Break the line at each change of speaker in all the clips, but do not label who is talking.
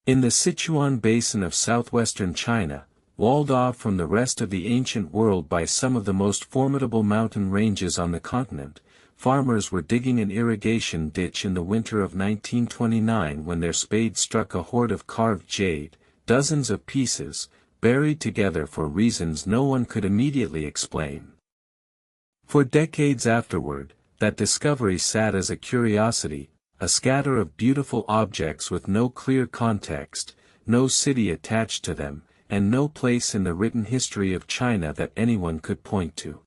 In the Sichuan Basin of southwestern China, walled off from the rest of the ancient world by some of the most formidable mountain ranges on the continent, farmers were digging an irrigation ditch in the winter of 1929 when their spade struck a hoard of carved jade, dozens of pieces, buried together for reasons no one could immediately explain. For decades afterward, that discovery sat as a curiosity, a scatter of beautiful objects with no clear context, no city attached to them, and no place in the written history of China that anyone could point to.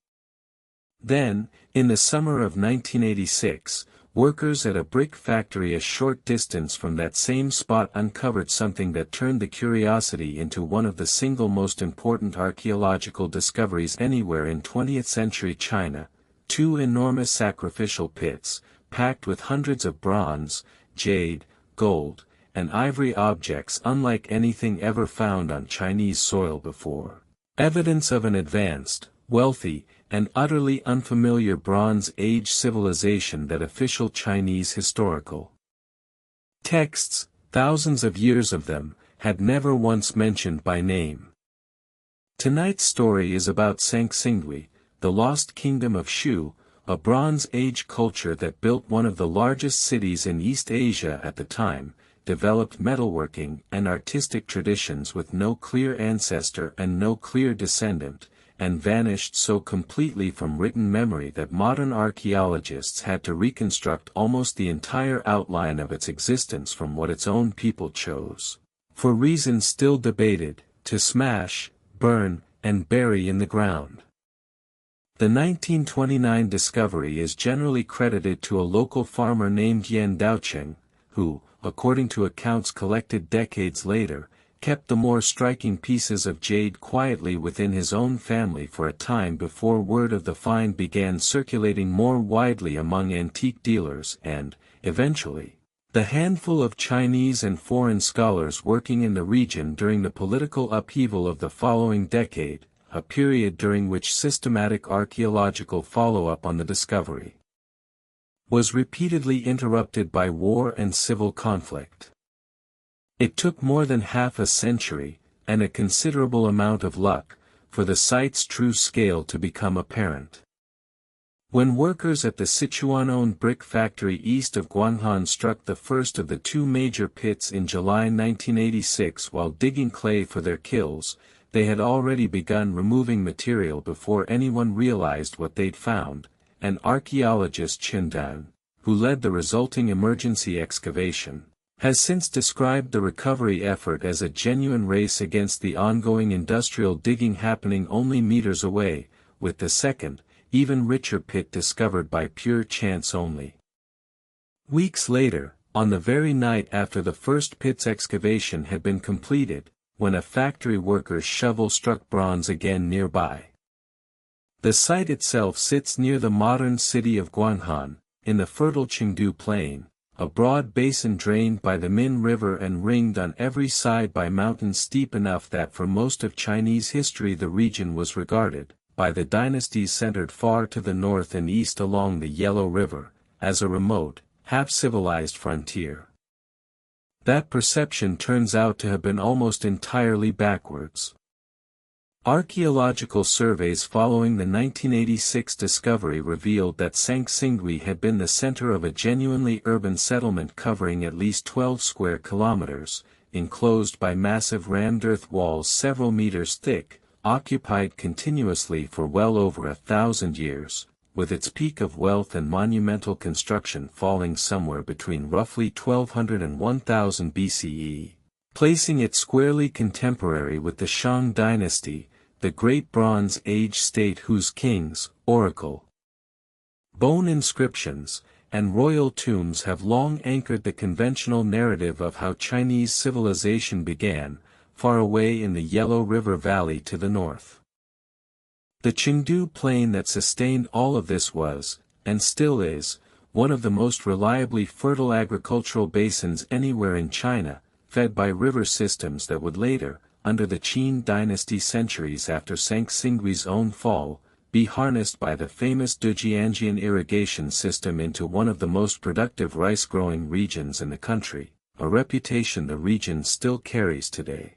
Then, in the summer of 1986, workers at a brick factory a short distance from that same spot uncovered something that turned the curiosity into one of the single most important archaeological discoveries anywhere in 20th century China: two enormous sacrificial pits, packed with hundreds of bronze, jade, gold, and ivory objects unlike anything ever found on Chinese soil before. Evidence of an advanced, wealthy, and utterly unfamiliar Bronze Age civilization that official Chinese historical texts, thousands of years of them, had never once mentioned by name. Tonight's story is about Sanxingdui, the lost kingdom of Shu, a Bronze Age culture that built one of the largest cities in East Asia at the time, developed metalworking and artistic traditions with no clear ancestor and no clear descendant, and vanished so completely from written memory that modern archaeologists had to reconstruct almost the entire outline of its existence from what its own people chose, for reasons still debated, to smash, burn, and bury in the ground. The 1929 discovery is generally credited to a local farmer named Yan Daocheng, who, according to accounts collected decades later, kept the more striking pieces of jade quietly within his own family for a time before word of the find began circulating more widely among antique dealers and, eventually, the handful of Chinese and foreign scholars working in the region during the political upheaval of the following decade, a period during which systematic archaeological follow-up on the discovery was repeatedly interrupted by war and civil conflict. It took more than half a century, and a considerable amount of luck, for the site's true scale to become apparent. When workers at the Sichuan-owned brick factory east of Guanghan struck the first of the two major pits in July 1986 while digging clay for their kilns, they had already begun removing material before anyone realized what they'd found, and archaeologist Qin, who led the resulting emergency excavation, has since described the recovery effort as a genuine race against the ongoing industrial digging happening only meters away, with the second, even richer pit discovered by pure chance only. Weeks later, on the very night after the first pit's excavation had been completed, when a factory worker's shovel struck bronze again nearby. The site itself sits near the modern city of Guanghan, in the fertile Qingdu Plain, a broad basin drained by the Min River and ringed on every side by mountains steep enough that for most of Chinese history the region was regarded, by the dynasties centered far to the north and east along the Yellow River, as a remote, half-civilized frontier. That perception turns out to have been almost entirely backwards. Archaeological surveys following the 1986 discovery revealed that Sanxingdui had been the center of a genuinely urban settlement covering at least 12 square kilometers, enclosed by massive rammed earth walls several meters thick, occupied continuously for well over 1,000 years, with its peak of wealth and monumental construction falling somewhere between roughly 1200 and 1000 BCE, placing it squarely contemporary with the Shang dynasty, the Great Bronze Age state whose kings, oracle, bone inscriptions, and royal tombs have long anchored the conventional narrative of how Chinese civilization began, far away in the Yellow River Valley to the north. The Qingdu Plain that sustained all of this was, and still is, one of the most reliably fertile agricultural basins anywhere in China, fed by river systems that would later, under the Qin dynasty centuries after Sanxingdui's own fall, be harnessed by the famous Dujianjian irrigation system into one of the most productive rice-growing regions in the country, a reputation the region still carries today.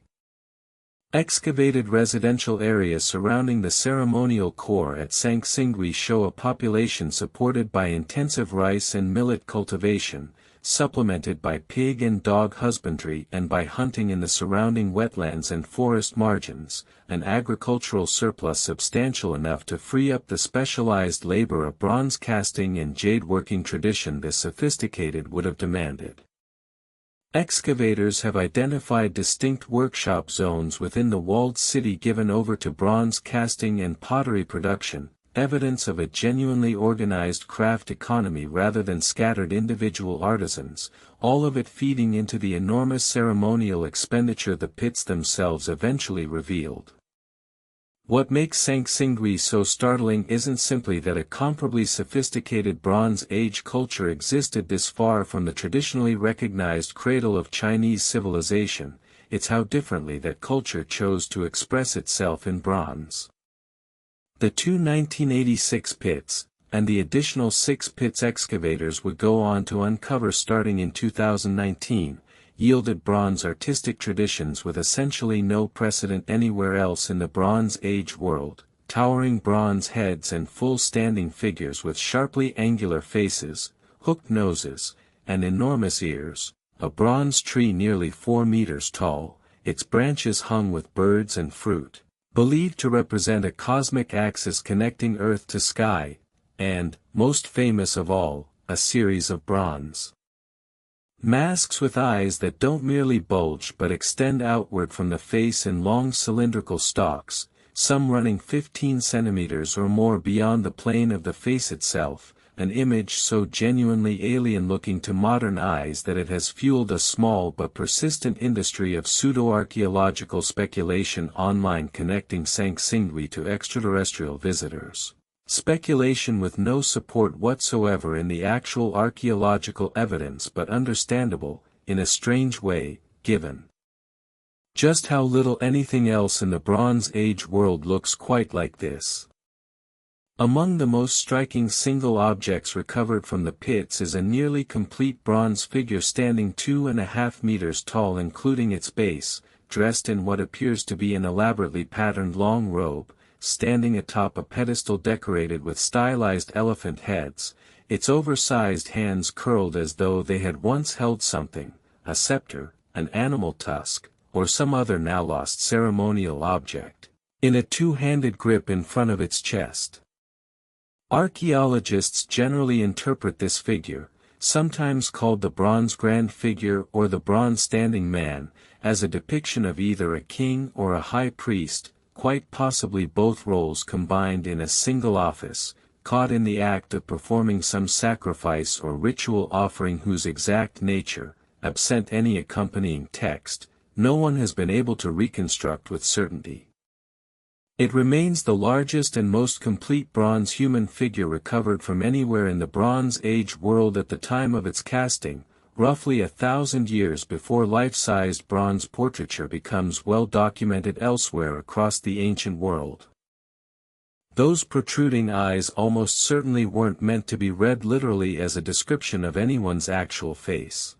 Excavated residential areas surrounding the ceremonial core at Sanxingdui show a population supported by intensive rice and millet cultivation, supplemented by pig and dog husbandry and by hunting in the surrounding wetlands and forest margins, an agricultural surplus substantial enough to free up the specialized labor a bronze casting and jade working tradition this sophisticated would have demanded. Excavators have identified distinct workshop zones within the walled city given over to bronze casting and pottery production, evidence of a genuinely organized craft economy rather than scattered individual artisans, all of it feeding into the enormous ceremonial expenditure the pits themselves eventually revealed. What makes Sanxingdui so startling isn't simply that a comparably sophisticated Bronze Age culture existed this far from the traditionally recognized cradle of Chinese civilization, it's how differently that culture chose to express itself in bronze. The two 1986 pits, and the additional 6 pits excavators would go on to uncover starting in 2019, yielded bronze artistic traditions with essentially no precedent anywhere else in the Bronze Age world, towering bronze heads and full-standing figures with sharply angular faces, hooked noses, and enormous ears, a bronze tree nearly 4 meters tall, its branches hung with birds and fruit, believed to represent a cosmic axis connecting Earth to sky, and, most famous of all, a series of bronze masks with eyes that don't merely bulge but extend outward from the face in long cylindrical stalks, some running 15 centimeters or more beyond the plane of the face itself, an image so genuinely alien-looking to modern eyes that it has fueled a small but persistent industry of pseudo-archaeological speculation online connecting Sanxingdui to extraterrestrial visitors. Speculation with no support whatsoever in the actual archaeological evidence but understandable, in a strange way, given just how little anything else in the Bronze Age world looks quite like this. Among the most striking single objects recovered from the pits is a nearly complete bronze figure standing 2.5 meters tall including its base, dressed in what appears to be an elaborately patterned long robe, standing atop a pedestal decorated with stylized elephant heads, its oversized hands curled as though they had once held something, a scepter, an animal tusk, or some other now lost ceremonial object, in a two-handed grip in front of its chest. Archaeologists generally interpret this figure, sometimes called the bronze grand figure or the bronze standing man, as a depiction of either a king or a high priest, quite possibly both roles combined in a single office, caught in the act of performing some sacrifice or ritual offering whose exact nature, absent any accompanying text, no one has been able to reconstruct with certainty. It remains the largest and most complete bronze human figure recovered from anywhere in the Bronze Age world at the time of its casting, roughly 1,000 years before life-sized bronze portraiture becomes well documented elsewhere across the ancient world. Those protruding eyes almost certainly weren't meant to be read literally as a description of anyone's actual face.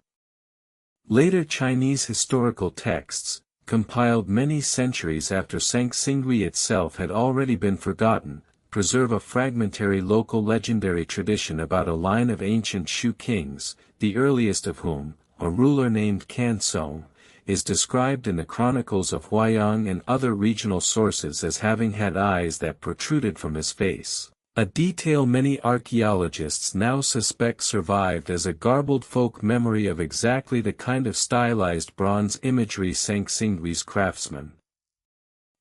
Later Chinese historical texts, compiled many centuries after Sanxingdui itself had already been forgotten, preserve a fragmentary local legendary tradition about a line of ancient Shu kings, the earliest of whom, a ruler named Kansong, is described in the chronicles of Huayang and other regional sources as having had eyes that protruded from his face, a detail many archaeologists now suspect survived as a garbled folk memory of exactly the kind of stylized bronze imagery Sanxingdui's craftsmen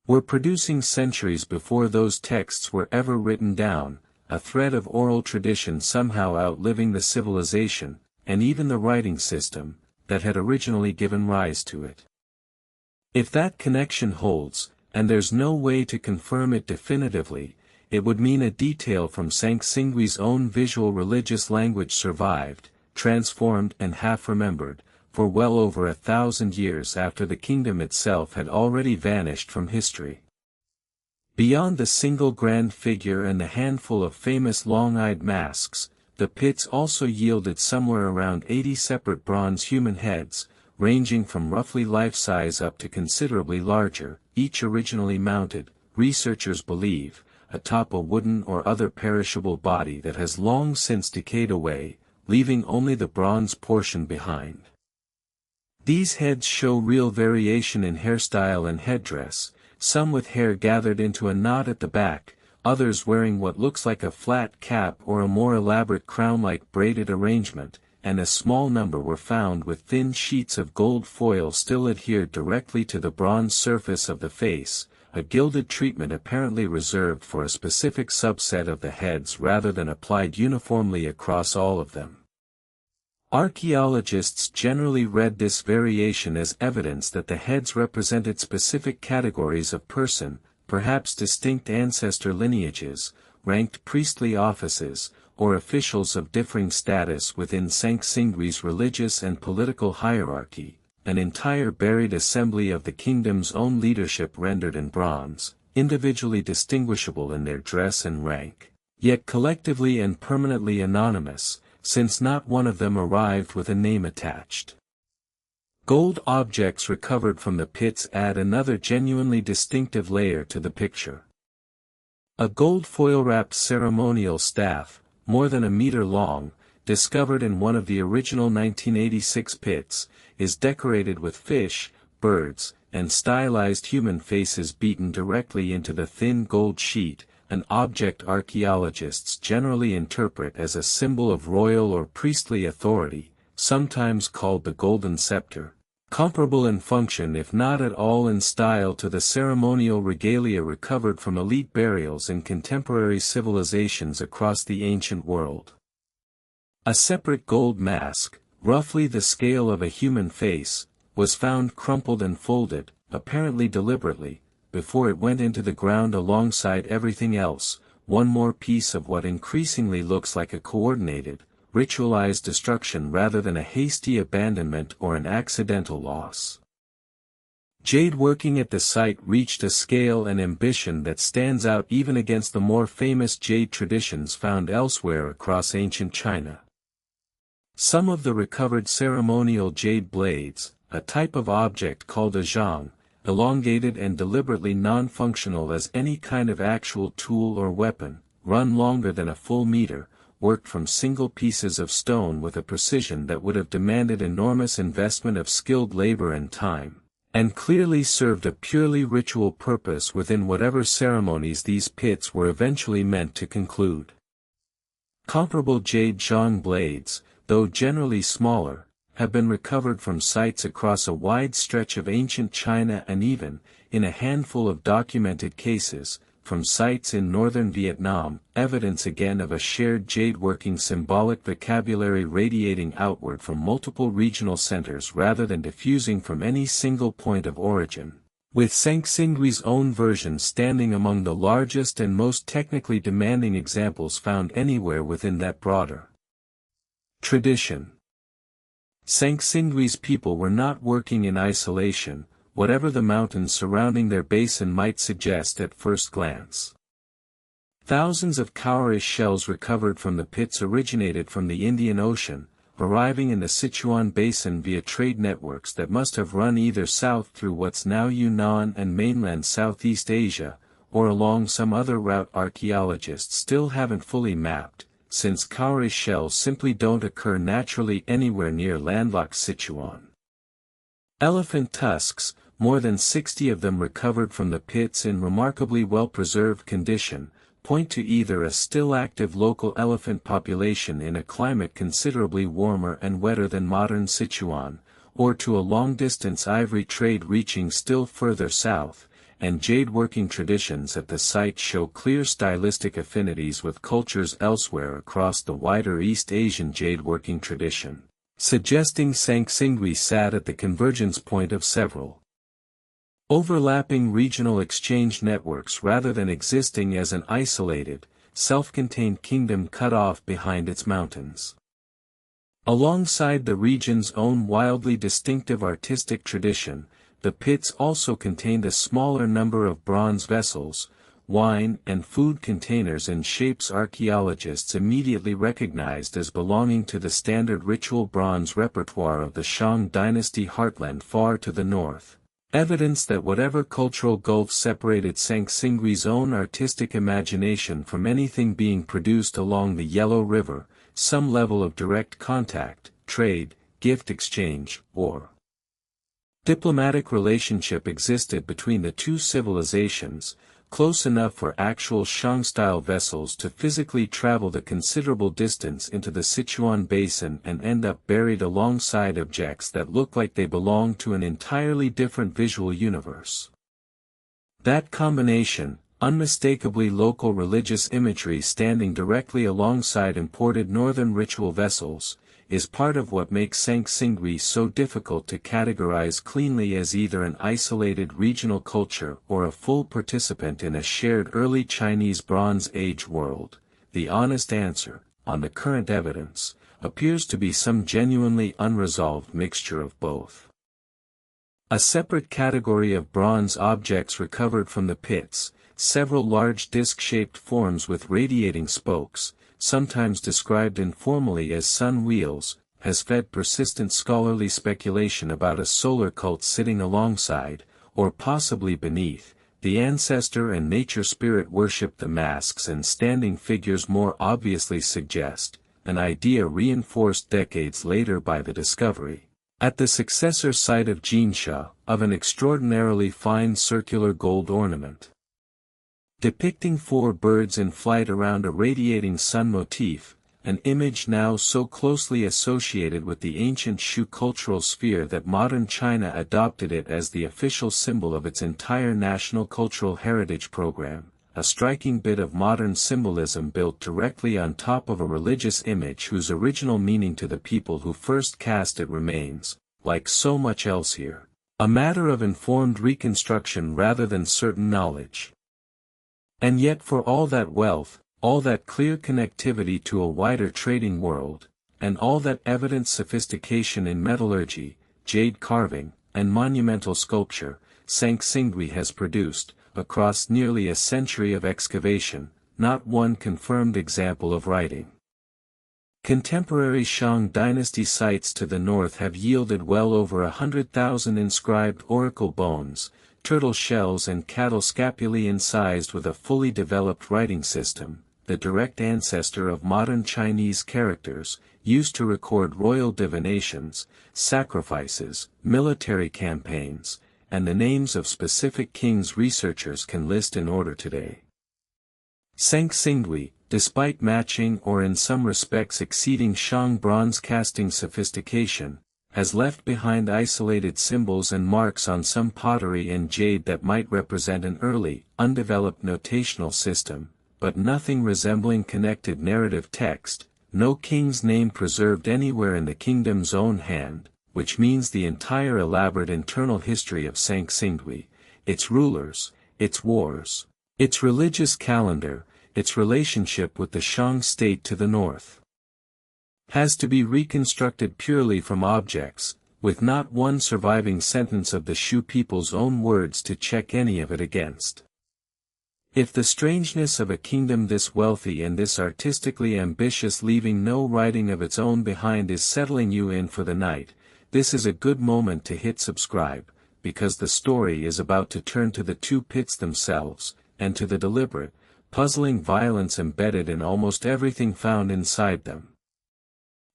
were producing centuries before those texts were ever written down, a thread of oral tradition somehow outliving the civilization, and even the writing system, that had originally given rise to it. If that connection holds, and there's no way to confirm it definitively, it would mean a detail from Sanxingdui's own visual religious language survived, transformed and half-remembered, for well over 1,000 years after the kingdom itself had already vanished from history. Beyond the single grand figure and the handful of famous long-eyed masks, The pits also yielded somewhere around 80 separate bronze human heads, ranging from roughly life-size up to considerably larger, each originally mounted, researchers believe, atop a wooden or other perishable body that has long since decayed away, leaving only the bronze portion behind. These heads show real variation in hairstyle and headdress, some with hair gathered into a knot at the back, others wearing what looks like a flat cap or a more elaborate crown-like braided arrangement, and a small number were found with thin sheets of gold foil still adhered directly to the bronze surface of the face, a gilded treatment apparently reserved for a specific subset of the heads rather than applied uniformly across all of them. Archaeologists generally read this variation as evidence that the heads represented specific categories of person, perhaps distinct ancestor lineages, ranked priestly offices, or officials of differing status within Sanxingdui's religious and political hierarchy, an entire buried assembly of the kingdom's own leadership rendered in bronze, individually distinguishable in their dress and rank, yet collectively and permanently anonymous, since not one of them arrived with a name attached. Gold objects recovered from the pits add another genuinely distinctive layer to the picture. A gold foil-wrapped ceremonial staff, more than a meter long, discovered in one of the original 1986 pits, is decorated with fish, birds, and stylized human faces beaten directly into the thin gold sheet, an object archaeologists generally interpret as a symbol of royal or priestly authority, sometimes called the golden scepter, comparable in function if not at all in style to the ceremonial regalia recovered from elite burials in contemporary civilizations across the ancient world. A separate gold mask, roughly the scale of a human face, was found crumpled and folded, apparently deliberately, before it went into the ground alongside everything else, one more piece of what increasingly looks like a coordinated, ritualized destruction rather than a hasty abandonment or an accidental loss. Jade working at the site reached a scale and ambition that stands out even against the more famous jade traditions found elsewhere across ancient China. Some of the recovered ceremonial jade blades, a type of object called a Shang, elongated and deliberately non-functional as any kind of actual tool or weapon, run longer than a full meter, worked from single pieces of stone with a precision that would have demanded enormous investment of skilled labor and time, and clearly served a purely ritual purpose within whatever ceremonies these pits were eventually meant to conclude. Comparable jade Shang blades, though generally smaller, have been recovered from sites across a wide stretch of ancient China and even, in a handful of documented cases, from sites in northern Vietnam, evidence again of a shared jade-working symbolic vocabulary radiating outward from multiple regional centers rather than diffusing from any single point of origin, with Sanxingdui's own version standing among the largest and most technically demanding examples found anywhere within that broader tradition. Sanxingdui's people were not working in isolation, whatever the mountains surrounding their basin might suggest at first glance. Thousands of cowrie shells recovered from the pits originated from the Indian Ocean, arriving in the Sichuan Basin via trade networks that must have run either south through what's now Yunnan and mainland Southeast Asia, or along some other route archaeologists still haven't fully mapped, since cowrie shells simply don't occur naturally anywhere near landlocked Sichuan. Elephant tusks, more than 60 of them recovered from the pits in remarkably well-preserved condition, point to either a still active local elephant population in a climate considerably warmer and wetter than modern Sichuan, or to a long-distance ivory trade reaching still further south, and jade-working traditions at the site show clear stylistic affinities with cultures elsewhere across the wider East Asian jade-working tradition, suggesting Sanxingdui sat at the convergence point of several overlapping regional exchange networks rather than existing as an isolated, self-contained kingdom cut off behind its mountains. Alongside the region's own wildly distinctive artistic tradition, the pits also contained a smaller number of bronze vessels, wine and food containers in shapes archaeologists immediately recognized as belonging to the standard ritual bronze repertoire of the Shang dynasty heartland far to the north. Evidence that whatever cultural gulf separated Sanxingdui's own artistic imagination from anything being produced along the Yellow River, some level of direct contact, trade, gift exchange, or diplomatic relationship existed between the two civilizations, close enough for actual Shang-style vessels to physically travel the considerable distance into the Sichuan Basin and end up buried alongside objects that look like they belong to an entirely different visual universe. That combination, unmistakably local religious imagery standing directly alongside imported northern ritual vessels, is part of what makes Sanxingdui so difficult to categorize cleanly as either an isolated regional culture or a full participant in a shared early Chinese Bronze Age world. The honest answer, on the current evidence, appears to be some genuinely unresolved mixture of both. A separate category of bronze objects recovered from the pits, several large disc-shaped forms with radiating spokes, sometimes described informally as sun wheels, has fed persistent scholarly speculation about a solar cult sitting alongside, or possibly beneath, the ancestor and nature spirit worship. The masks and standing figures more obviously suggest, an idea reinforced decades later by the discovery, at the successor site of Jinsha, of an extraordinarily fine circular gold ornament depicting four birds in flight around a radiating sun motif, an image now so closely associated with the ancient Shu cultural sphere that modern China adopted it as the official symbol of its entire national cultural heritage program, a striking bit of modern symbolism built directly on top of a religious image whose original meaning to the people who first cast it remains, like so much else here, a matter of informed reconstruction rather than certain knowledge. And yet for all that wealth, all that clear connectivity to a wider trading world, and all that evident sophistication in metallurgy, jade carving, and monumental sculpture, Sanxingdui has produced, across nearly a century of excavation, not one confirmed example of writing. Contemporary Shang dynasty sites to the north have yielded well over 100,000 inscribed oracle bones, turtle shells and cattle scapulae incised with a fully developed writing system, the direct ancestor of modern Chinese characters, used to record royal divinations, sacrifices, military campaigns, and the names of specific kings researchers can list in order today. Sanxingdui, despite matching or in some respects exceeding Shang bronze casting sophistication, has left behind isolated symbols and marks on some pottery and jade that might represent an early, undeveloped notational system, but nothing resembling connected narrative text, no king's name preserved anywhere in the kingdom's own hand, which means the entire elaborate internal history of Sanxingdui, its rulers, its wars, its religious calendar, its relationship with the Shang state to the north, has to be reconstructed purely from objects, with not one surviving sentence of the Shu people's own words to check any of it against. If the strangeness of a kingdom this wealthy and this artistically ambitious leaving no writing of its own behind is settling you in for the night, this is a good moment to hit subscribe, because the story is about to turn to the two pits themselves, and to the deliberate, puzzling violence embedded in almost everything found inside them.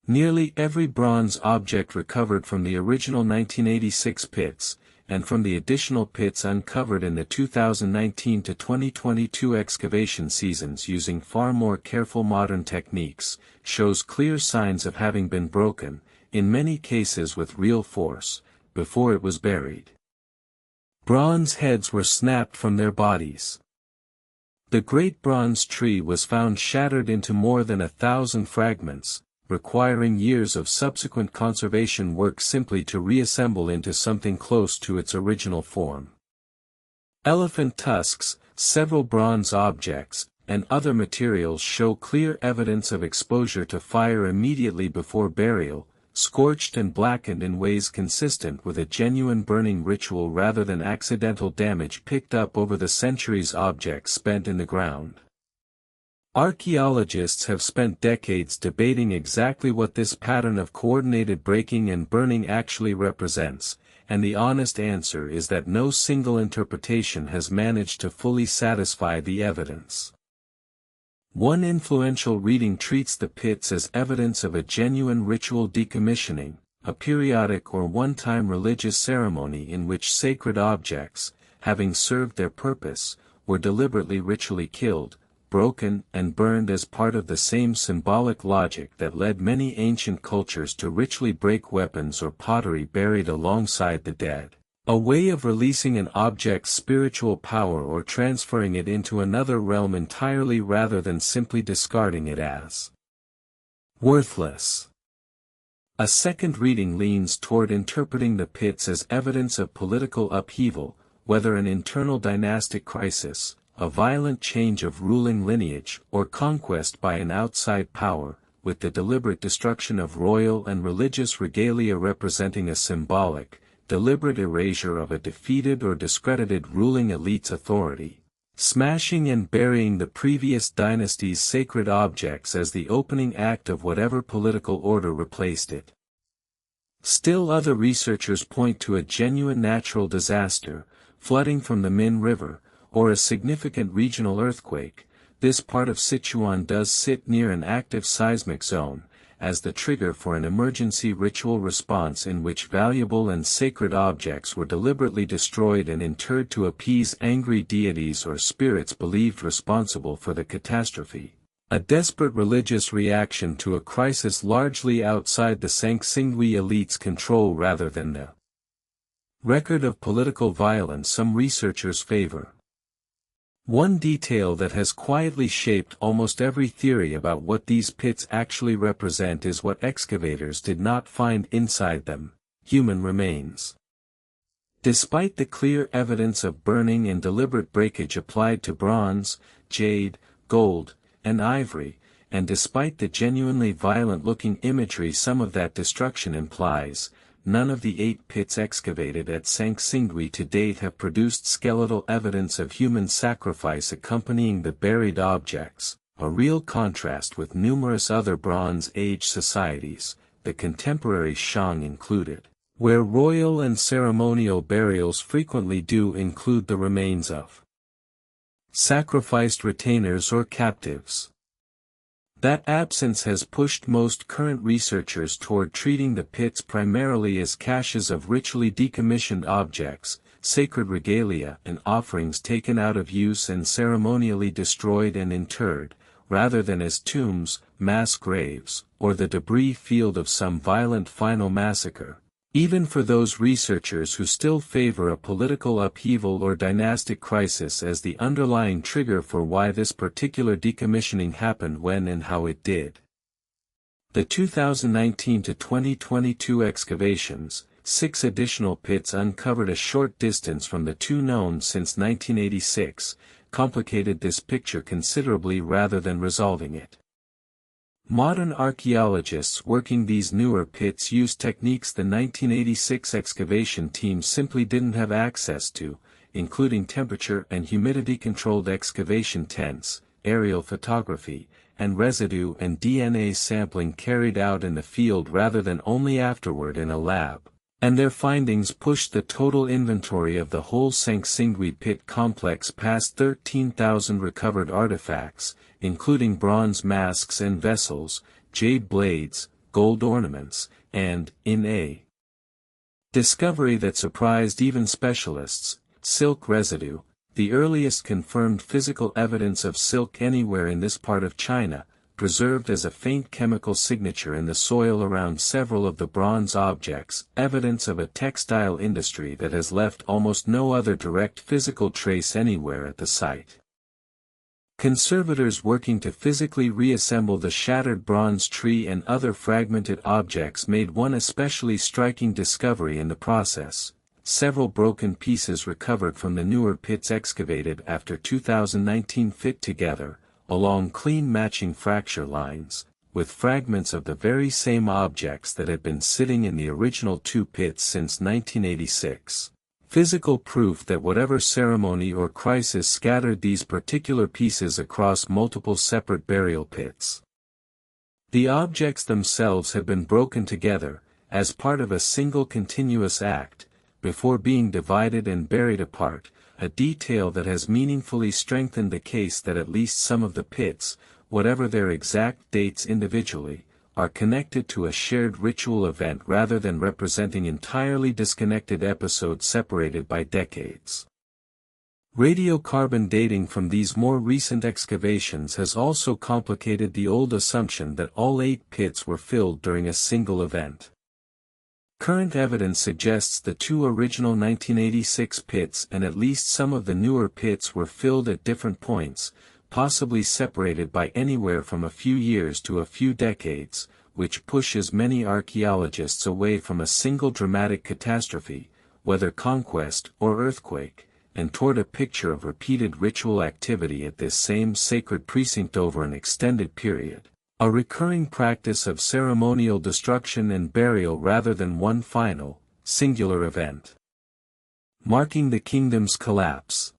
Nearly every bronze object recovered from the original 1986 pits, and from the additional pits uncovered in the 2019 to 2022 excavation seasons using far more careful modern techniques, shows clear signs of having been broken, in many cases with real force, before it was buried. Bronze heads were snapped from their bodies. The great bronze tree was found shattered into more than 1,000 fragments, requiring years of subsequent conservation work simply to reassemble into something close to its original form. Elephant tusks, several bronze objects, and other materials show clear evidence of exposure to fire immediately before burial, scorched and blackened in ways consistent with a genuine burning ritual rather than accidental damage picked up over the centuries. Objects spent in the ground. Archaeologists have spent decades debating exactly what this pattern of coordinated breaking and burning actually represents, and the honest answer is that no single interpretation has managed to fully satisfy the evidence. One influential reading treats the pits as evidence of a genuine ritual decommissioning, a periodic or one-time religious ceremony in which sacred objects, having served their purpose, were deliberately ritually killed, broken and burned as part of the same symbolic logic that led many ancient cultures to ritually break weapons or pottery buried alongside the dead, a way of releasing an object's spiritual power or transferring it into another realm entirely rather than simply discarding it as worthless. A second reading leans toward interpreting the pits as evidence of political upheaval, whether an internal dynastic crisis, a violent change of ruling lineage, or conquest by an outside power, with the deliberate destruction of royal and religious regalia representing a symbolic, deliberate erasure of a defeated or discredited ruling elite's authority, smashing and burying the previous dynasty's sacred objects as the opening act of whatever political order replaced it. Still other researchers point to a genuine natural disaster, flooding from the Min River, or a significant regional earthquake. This part of Sichuan does sit near an active seismic zone, as the trigger for an emergency ritual response in which valuable and sacred objects were deliberately destroyed and interred to appease angry deities or spirits believed responsible for the catastrophe. A desperate religious reaction to a crisis largely outside the Sanxingdui elite's control rather than the record of political violence some researchers favor. One detail that has quietly shaped almost every theory about what these pits actually represent is what excavators did not find inside them: human remains. Despite the clear evidence of burning and deliberate breakage applied to bronze, jade, gold, and ivory, and despite the genuinely violent-looking imagery some of that destruction implies, none of the 8 pits excavated at Sanxingdui to date have produced skeletal evidence of human sacrifice accompanying the buried objects, a real contrast with numerous other Bronze Age societies, the contemporary Shang included, where royal and ceremonial burials frequently do include the remains of sacrificed retainers or captives. That absence has pushed most current researchers toward treating the pits primarily as caches of ritually decommissioned objects, sacred regalia and offerings taken out of use and ceremonially destroyed and interred, rather than as tombs, mass graves, or the debris field of some violent final massacre. Even for those researchers who still favor a political upheaval or dynastic crisis as the underlying trigger for why this particular decommissioning happened when and how it did. The 2019 to 2022 excavations, 6 additional pits uncovered a short distance from the 2 known since 1986, complicated this picture considerably rather than resolving it. Modern archaeologists working these newer pits use techniques the 1986 excavation team simply didn't have access to, including temperature and humidity-controlled excavation tents, aerial photography, and residue and DNA sampling carried out in the field rather than only afterward in a lab. And their findings pushed the total inventory of the whole Sanxingdui pit complex past 13,000 recovered artifacts, including bronze masks and vessels, jade blades, gold ornaments, and, in a discovery that surprised even specialists, silk residue, the earliest confirmed physical evidence of silk anywhere in this part of China, preserved as a faint chemical signature in the soil around several of the bronze objects, evidence of a textile industry that has left almost no other direct physical trace anywhere at the site. Conservators working to physically reassemble the shattered bronze tree and other fragmented objects made one especially striking discovery in the process: several broken pieces recovered from the newer pits excavated after 2019 fit together, along clean matching fracture lines, with fragments of the very same objects that had been sitting in the original two pits since 1986. Physical proof that whatever ceremony or crisis scattered these particular pieces across multiple separate burial pits. The objects themselves have been broken together, as part of a single continuous act, before being divided and buried apart, a detail that has meaningfully strengthened the case that at least some of the pits, whatever their exact dates individually, are connected to a shared ritual event rather than representing entirely disconnected episodes separated by decades. Radiocarbon dating from these more recent excavations has also complicated the old assumption that all 8 pits were filled during a single event. Current evidence suggests the 2 original 1986 pits and at least some of the newer pits were filled at different points, possibly separated by anywhere from a few years to a few decades, which pushes many archaeologists away from a single dramatic catastrophe, whether conquest or earthquake, and toward a picture of repeated ritual activity at this same sacred precinct over an extended period, a recurring practice of ceremonial destruction and burial rather than one final, singular event. Marking the kingdom's collapse.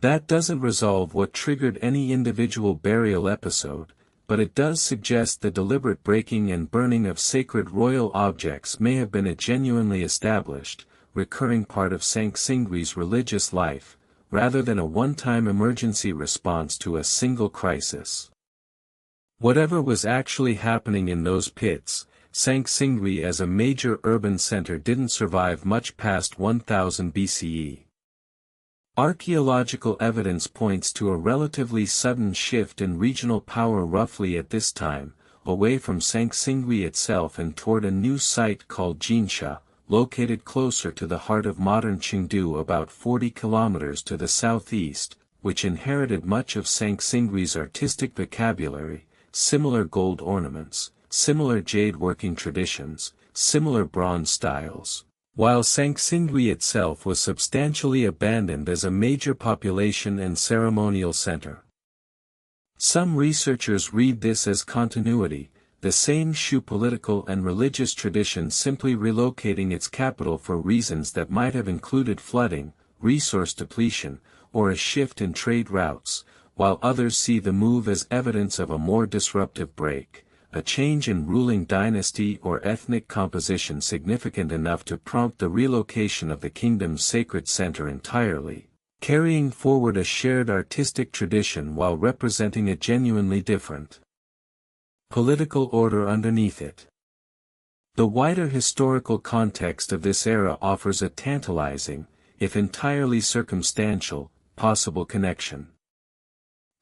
That doesn't resolve what triggered any individual burial episode, but it does suggest the deliberate breaking and burning of sacred royal objects may have been a genuinely established, recurring part of Sanxingdui's religious life, rather than a one-time emergency response to a single crisis. Whatever was actually happening in those pits, Sanxingdui as a major urban center didn't survive much past 1000 BCE. Archaeological evidence points to a relatively sudden shift in regional power roughly at this time, away from Sanxingdui itself and toward a new site called Jinsha, located closer to the heart of modern Chengdu about 40 kilometers to the southeast, which inherited much of Sanxingdui's artistic vocabulary, similar gold ornaments, similar jade working traditions, similar bronze styles. While Sanxingdui itself was substantially abandoned as a major population and ceremonial center. Some researchers read this as continuity, the same Shu political and religious tradition simply relocating its capital for reasons that might have included flooding, resource depletion, or a shift in trade routes, while others see the move as evidence of a more disruptive break. A change in ruling dynasty or ethnic composition significant enough to prompt the relocation of the kingdom's sacred center entirely, carrying forward a shared artistic tradition while representing a genuinely different political order underneath it. The wider historical context of this era offers a tantalizing, if entirely circumstantial, possible connection.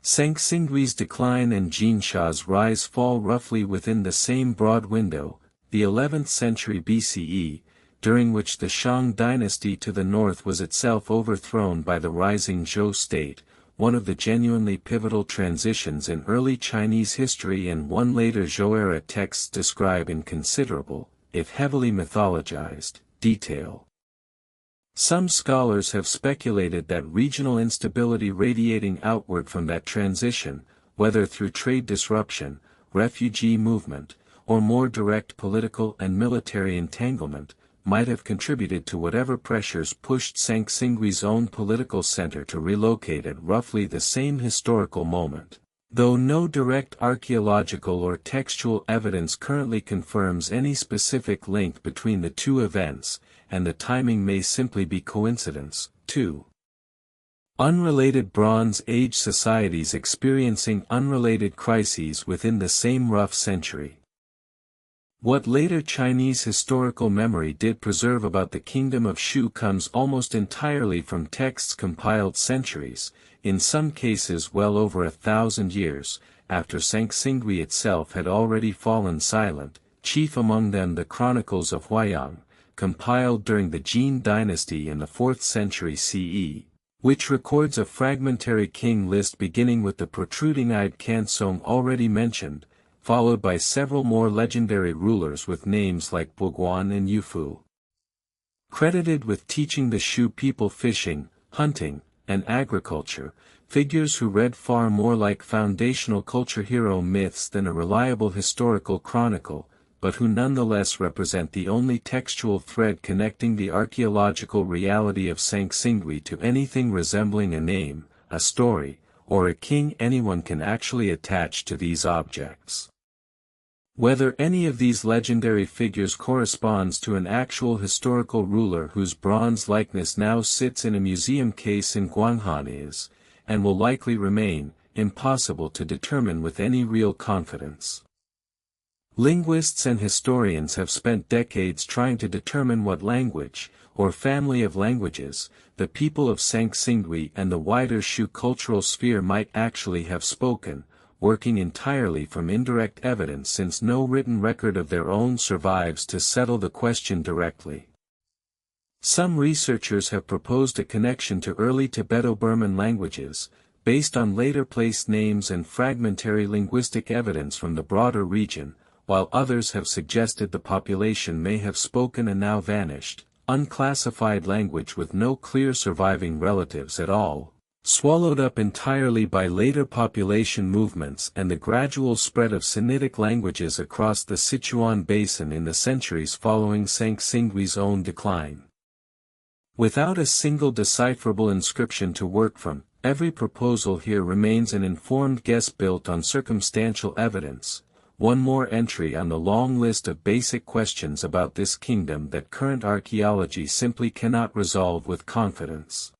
Sanxingdui's decline and Jinsha's rise fall roughly within the same broad window, the 11th century BCE, during which the Shang dynasty to the north was itself overthrown by the rising Zhou state, one of the genuinely pivotal transitions in early Chinese history and one later Zhou-era texts describe in considerable, if heavily mythologized, detail. Some scholars have speculated that regional instability radiating outward from that transition, whether through trade disruption, refugee movement, or more direct political and military entanglement, might have contributed to whatever pressures pushed Sanxingdui's own political center to relocate at roughly the same historical moment. Though no direct archaeological or textual evidence currently confirms any specific link between the two events, and the timing may simply be coincidence. 2. Unrelated Bronze Age societies experiencing unrelated crises within the same rough century. What later Chinese historical memory did preserve about the kingdom of Shu comes almost entirely from texts compiled centuries, in some cases well over 1,000 years, after Sanxingdui itself had already fallen silent, chief among them the Chronicles of Huaiyang, compiled during the Jin dynasty in the 4th century CE, which records a fragmentary king list beginning with the protruding-eyed Kansong already mentioned, followed by several more legendary rulers with names like Buguan and Yufu. Credited with teaching the Shu people fishing, hunting, and agriculture, figures who read far more like foundational culture hero myths than a reliable historical chronicle, but who nonetheless represent the only textual thread connecting the archaeological reality of Sanxingdui to anything resembling a name, a story, or a king anyone can actually attach to these objects. Whether any of these legendary figures corresponds to an actual historical ruler whose bronze likeness now sits in a museum case in Guanghan is, and will likely remain, impossible to determine with any real confidence. Linguists and historians have spent decades trying to determine what language, or family of languages, the people of Sanxingdui and the wider Shu cultural sphere might actually have spoken, working entirely from indirect evidence since no written record of their own survives to settle the question directly. Some researchers have proposed a connection to early Tibeto-Burman languages, based on later place names and fragmentary linguistic evidence from the broader region, while others have suggested the population may have spoken a now vanished, unclassified language with no clear surviving relatives at all, swallowed up entirely by later population movements and the gradual spread of Sinitic languages across the Sichuan Basin in the centuries following Sanxingdui's own decline. Without a single decipherable inscription to work from, every proposal here remains an informed guess built on circumstantial evidence, one more entry on the long list of basic questions about this kingdom that current archaeology simply cannot resolve with confidence.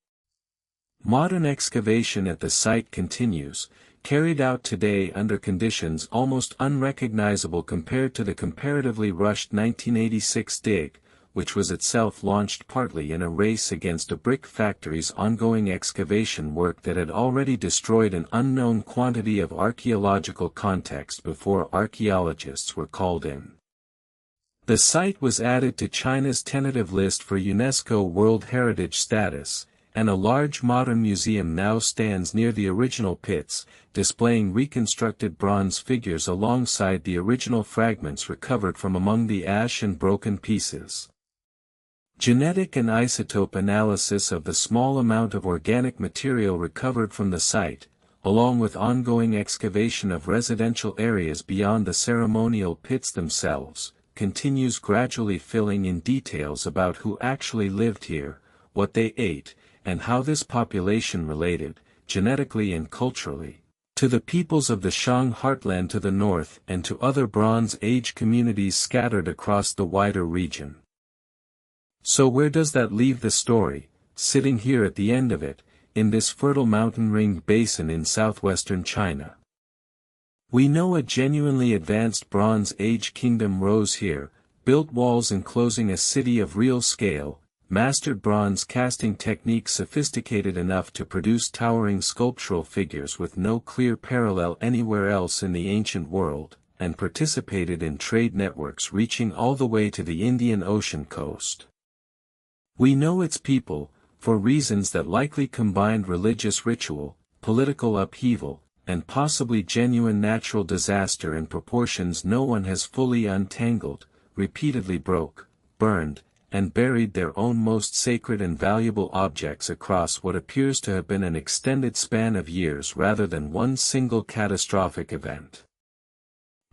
Modern excavation at the site continues, carried out today under conditions almost unrecognizable compared to the comparatively rushed 1986 dig, which was itself launched partly in a race against a brick factory's ongoing excavation work that had already destroyed an unknown quantity of archaeological context before archaeologists were called in. The site was added to China's tentative list for UNESCO World Heritage status, and a large modern museum now stands near the original pits, displaying reconstructed bronze figures alongside the original fragments recovered from among the ash and broken pieces. Genetic and isotope analysis of the small amount of organic material recovered from the site, along with ongoing excavation of residential areas beyond the ceremonial pits themselves, continues gradually filling in details about who actually lived here, what they ate, and how this population related, genetically and culturally, to the peoples of the Shang heartland to the north and to other Bronze Age communities scattered across the wider region. So where does that leave the story, sitting here at the end of it, in this fertile mountain-ringed basin in southwestern China? We know a genuinely advanced Bronze Age kingdom rose here, built walls enclosing a city of real scale, mastered bronze casting techniques sophisticated enough to produce towering sculptural figures with no clear parallel anywhere else in the ancient world, and participated in trade networks reaching all the way to the Indian Ocean coast. We know its people, for reasons that likely combined religious ritual, political upheaval, and possibly genuine natural disaster in proportions no one has fully untangled, repeatedly broke, burned, and buried their own most sacred and valuable objects across what appears to have been an extended span of years rather than one single catastrophic event.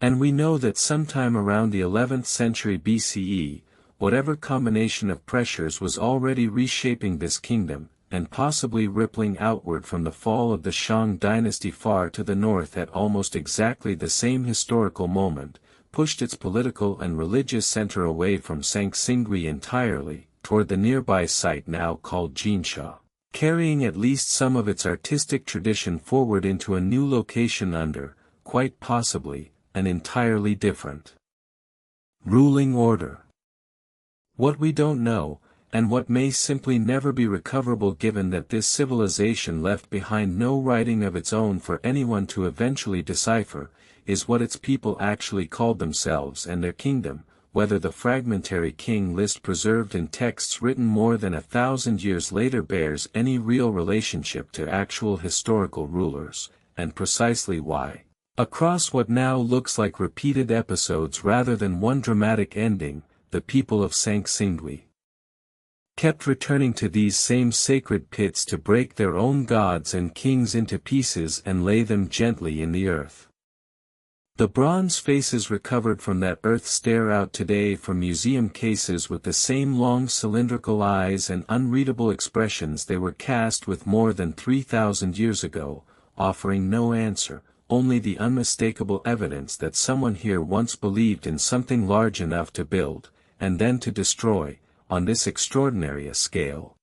And we know that sometime around the 11th century BCE, whatever combination of pressures was already reshaping this kingdom, and possibly rippling outward from the fall of the Shang dynasty far to the north at almost exactly the same historical moment, pushed its political and religious center away from Sanxingdui entirely, toward the nearby site now called Jinsha, carrying at least some of its artistic tradition forward into a new location under, quite possibly, an entirely different ruling order. What we don't know, and what may simply never be recoverable given that this civilization left behind no writing of its own for anyone to eventually decipher, is what its people actually called themselves and their kingdom, whether the fragmentary king list preserved in texts written more than 1,000 years later bears any real relationship to actual historical rulers, and precisely why. Across what now looks like repeated episodes rather than one dramatic ending, the people of Sanxingdui kept returning to these same sacred pits to break their own gods and kings into pieces and lay them gently in the earth. The bronze faces recovered from that earth stare out today from museum cases with the same long cylindrical eyes and unreadable expressions they were cast with more than 3,000 years ago, offering no answer, only the unmistakable evidence that someone here once believed in something large enough to build, and then to destroy, on this extraordinary a scale,